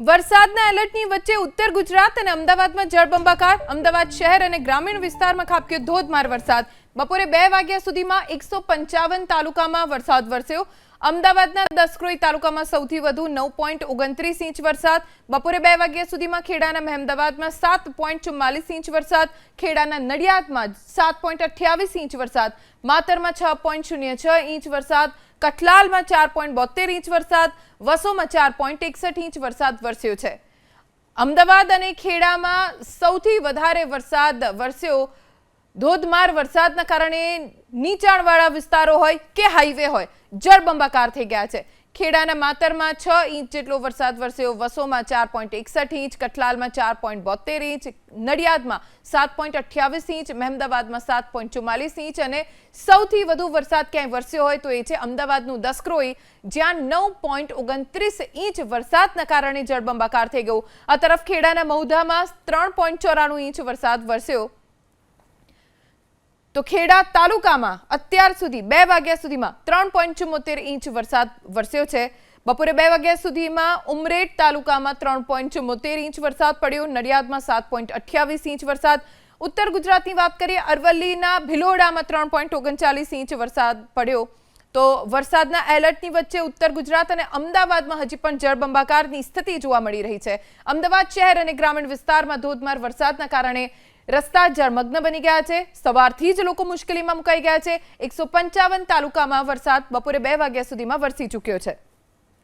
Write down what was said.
વરસાદના એલર્ટની વચ્ચે ઉત્તર ગુજરાત અને અમદાવાદમાં જળબંબાકાર. અમદાવાદ શહેર અને ગ્રામીણ વિસ્તારમાં ખાબક્યો ધોધમાર વરસાદ. બપોરે 2 વાગ્યા સુધીમાં 155 તાલુકામાં વરસાદ વરસ્યો. અમદાવાદના દસક્રોઈ તાલુકામાં સૌથી વધુ 9.29 ઇંચ વરસાદ. બપોરે 2 વાગ્યા સુધીમાં ખેડાના મહેમદાવાદમાં 7.44 ઇંચ વરસાદ. ખેડાના નડિયાદમાં 7.28 ઇંચ વરસાદ. માતરમાં 6.06 ઇંચ વરસાદ. કઠલાલમાં 4.72 ઇંચ વરસાદ. વસોમાં 4.61 ઇંચ વરસાદ વરસ્યો છે. અમદાવાદ અને ખેડામાં સૌથી વધારે વરસાદ વરસ્યો. ધોધમાર વરસાદના કારણે નીચાણવાળા વિસ્તારો હોય કે હાઈવે હોય જળબંબાકાર થઈ ગયા છે. ખેડાના માતરમાં 6 ઇંચ જેટલો વરસાદ વરસ્યો. વસોમાં 4.61 ઇંચ, કઠલાલમાં 4.72 ઇંચ, નડિયાદમાં 7.28 ઇંચ, મહેમદાવાદમાં 7.44 ઇંચ અને સૌથી વધુ વરસાદ ક્યાંય વરસ્યો હોય તો એ છે અમદાવાદનું દસક્રોઈ, જ્યાં 9.29 ઇંચ વરસાદના કારણે જળબંબાકાર થઈ ગયું. આ તરફ ખેડાના મહુધામાં 3.94 ઇંચ વરસાદ વરસ્યો. તો ખેડા તાલુકામાં અત્યાર સુધી 2 વાગ્યા સુધીમાં 3.74 ઇંચ વરસાદ વરસ્યો છે. બપોરે 2 વાગ્યા સુધીમાં ઉમરેઠ તાલુકામાં 3.74 ઇંચ વરસાદ પડ્યો. નડિયાદમાં 7.28 ઇંચ વરસાદ. ઉત્તર ગુજરાતની વાત કરીએ, અરવલ્લીના ભિલોડામાં 3.39 ઇંચ વરસાદ પડ્યો. તો વરસાદના એલર્ટની વચ્ચે ઉત્તર ગુજરાત અને અમદાવાદમાં હજી પણ જળબંબાકારની સ્થિતિ જોવા મળી રહી છે. અમદાવાદ શહેર અને ગ્રામીણ વિસ્તારમાં ધોધમાર વરસાદના કારણે રસ્તા જળમગ્ન બની ગયા છે. સવારથી જ લોકો મુશ્કેલીમાં મુકાઈ ગયા છે. 155 તાલુકામાં વરસાદ બપોરે 2 વાગ્યા સુધીમાં વરસી ચૂક્યો છે.